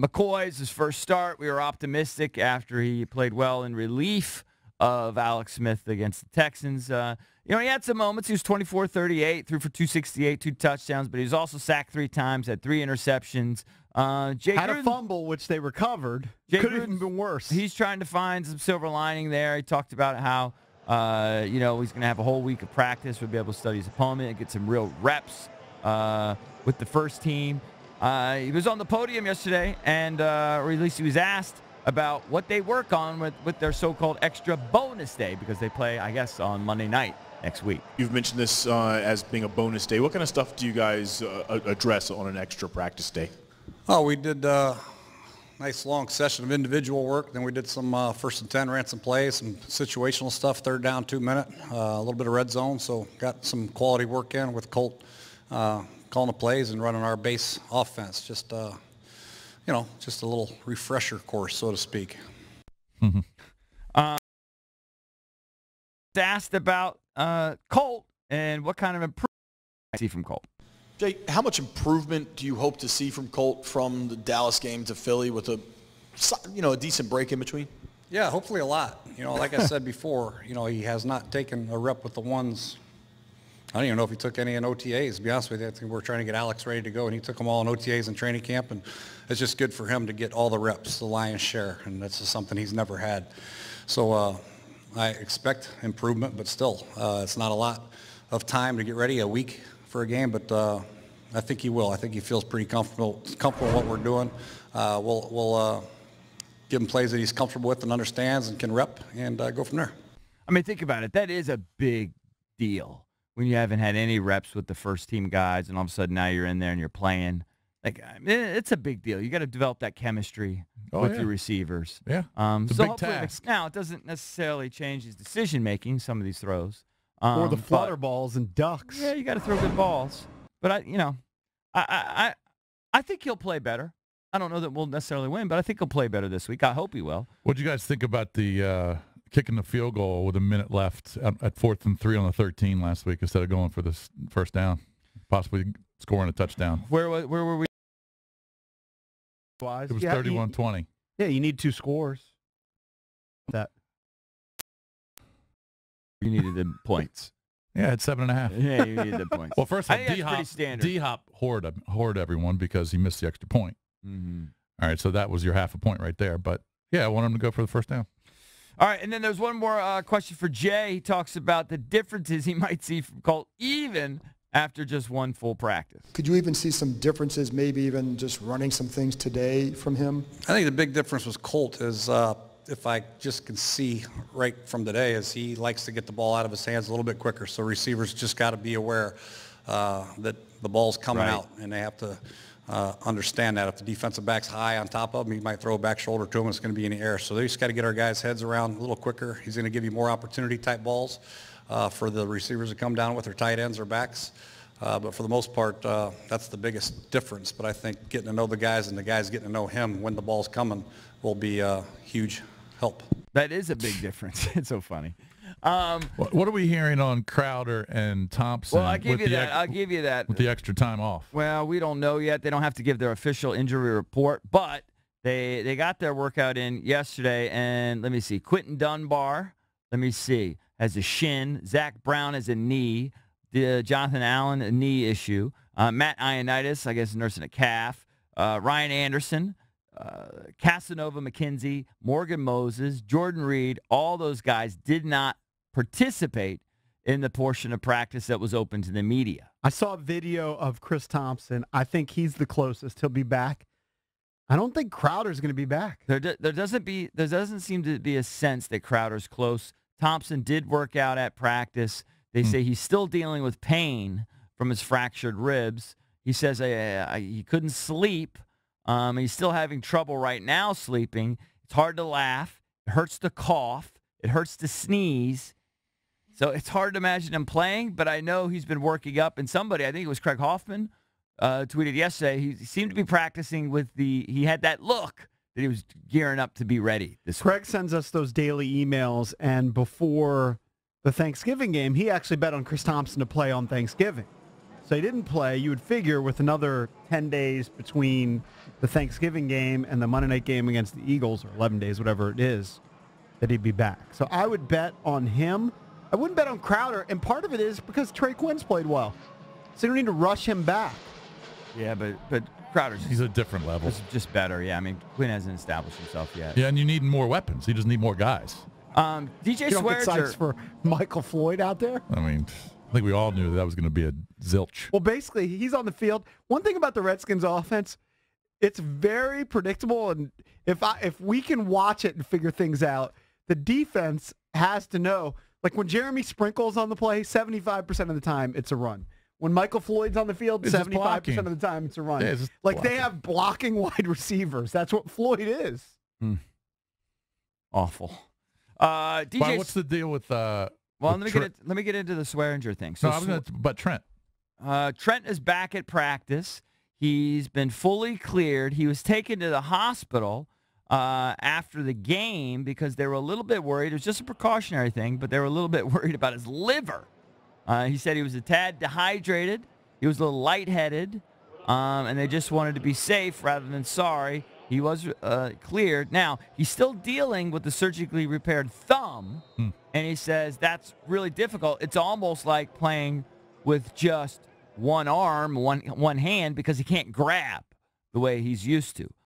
McCoy's his first start. We were optimistic after he played well in relief of Alex Smith against the Texans. He had some moments. He was 24-38, threw for 268, 2 touchdowns, but he was also sacked 3 times, had 3 interceptions. Had a fumble, which they recovered. Could have even been worse. He's trying to find some silver lining there. He talked about how, he's going to have a whole week of practice. We'll be able to study his opponent and get some real reps with the first team. He was on the podium yesterday, and or at least he was asked about what they work on with their so-called extra bonus day, because they play, I guess, on Monday night next week. You've mentioned this as being a bonus day. What kind of stuff do you guys address on an extra practice day? Oh, we did a nice long session of individual work. Then we did some 1st and 10, ran some plays, some situational stuff, 3rd down, 2-minute, a little bit of red zone. So got some quality work in with Colt calling the plays and running our base offense. Just a little refresher course, so to speak. Mm-hmm. Asked about Colt and what kind of improvement I see from Colt. Jay, how much improvement do you hope to see from Colt from the Dallas game to Philly with a decent break in between? Yeah, hopefully a lot. Like I said before, he has not taken a rep with the ones. I don't even know if he took any in OTAs, to be honest with you. I think we're trying to get Alex ready to go, and he took them all in OTAs and training camp, and it's just good for him to get all the reps, the lion's share, and that's just something he's never had. So I expect improvement, but still, it's not a lot of time to get ready, a week for a game, but I think he will. I think he feels pretty comfortable with what we're doing. We'll give him plays that he's comfortable with and understands and can rep, and go from there. I mean, think about it. That is a big deal when you haven't had any reps with the first team guys, and all of a sudden now you're in there and you're playing. It's a big deal. You got to develop that chemistry with your receivers. Yeah, it's a big task. Now, it doesn't necessarily change his decision-making, some of these throws. Or the flutter balls and ducks. Yeah, you got to throw good balls. But, I think he'll play better. I don't know that we'll necessarily win, but I think he'll play better this week. I hope he will. What do you guys think about the kicking the field goal with a minute left at 4th and 3 on the 13 last week instead of going for this first down, possibly scoring a touchdown? Where were we? It was 31-20. Yeah, you need 2 scores. That you needed the points. Yeah, it's 7.5. Yeah, you needed the points. Well, first of all, D-Hop whored everyone because he missed the extra point. Mm-hmm. All right, so that was your half a point right there. But, yeah, I want him to go for the first down. All right, and then there's one more question for Jay. He talks about the differences he might see from Colt even after just one full practice. Could you even see some differences, maybe even just running some things today from him? I think the big difference with Colt is, if I just can see right from today, is he likes to get the ball out of his hands a little bit quicker. So receivers just got to be aware that the ball's coming out, and they have to understand that. If the defensive back's high on top of him, he might throw a back shoulder to him, and it's going to be in the air. So they just got to get our guys' heads around a little quicker. He's going to give you more opportunity-type balls for the receivers to come down with, their tight ends or backs. But for the most part, that's the biggest difference. But I think getting to know the guys and the guys getting to know him when the ball's coming will be a huge help. That is a big difference. It's so funny. What are we hearing on Crowder and Thompson? Well, I'll give you that. With the extra time off. Well, we don't know yet. They don't have to give their official injury report, but they got their workout in yesterday. And let me see. Quentin Dunbar, has a shin. Zach Brown has a knee. Jonathan Allen, a knee issue. Matt Ioannidis, I guess, nursing a calf. Ryan Anderson, Casanova McKenzie, Morgan Moses, Jordan Reed, all those guys did not participate in the portion of practice that was open to the media. I saw a video of Chris Thompson. I think he's the closest. He'll be back. I don't think Crowder's going to be back. There doesn't seem to be a sense that Crowder's close. Thompson did work out at practice. They say he's still dealing with pain from his fractured ribs. He says he couldn't sleep. He's still having trouble right now sleeping. It's hard to laugh. It hurts to cough. It hurts to sneeze. So it's hard to imagine him playing, but I know he's been working up. And somebody, I think it was Craig Hoffman, tweeted yesterday, he seemed to be practicing he had that look that he was gearing up to be ready this week. Craig sends us those daily emails, and before the Thanksgiving game, he actually bet on Chris Thompson to play on Thanksgiving. So he didn't play. You would figure with another 10 days between the Thanksgiving game and the Monday night game against the Eagles, or 11 days, whatever it is, that he'd be back. So I would bet on him. I wouldn't bet on Crowder, and part of it is because Trey Quinn's played well. So you don't need to rush him back. Yeah, but Crowder's He's a different level. just better. Yeah, I mean, Quinn hasn't established himself yet. Yeah, and you need more weapons. He just need more guys. DJ You don't get psyched Swearinger. for Michael Floyd out there? I mean, I think we all knew that was going to be a zilch. Well, basically, he's on the field. One thing about the Redskins offense, it's very predictable, and if we can watch it and figure things out, the defense has to know. Like when Jeremy Sprinkle's on the play, 75% of the time it's a run. When Michael Floyd's on the field, It's just 75% blocking. of the time it's a run. Yeah, it's just like blocking. they have blocking wide receivers. That's what Floyd is. Awful. DJ. Why, what's the deal with? Well, let me get into the Swearinger thing. So, No, I'm going to. But Trent. Trent is back at practice. He's been fully cleared. He was taken to the hospital after the game because they were a little bit worried. It was just a precautionary thing, but they were a little bit worried about his liver. He said he was a tad dehydrated. He was a little lightheaded, and they just wanted to be safe rather than sorry. He was cleared. Now, he's still dealing with the surgically repaired thumb, and he says that's really difficult. It's almost like playing with just one arm, one hand, because he can't grab the way he's used to.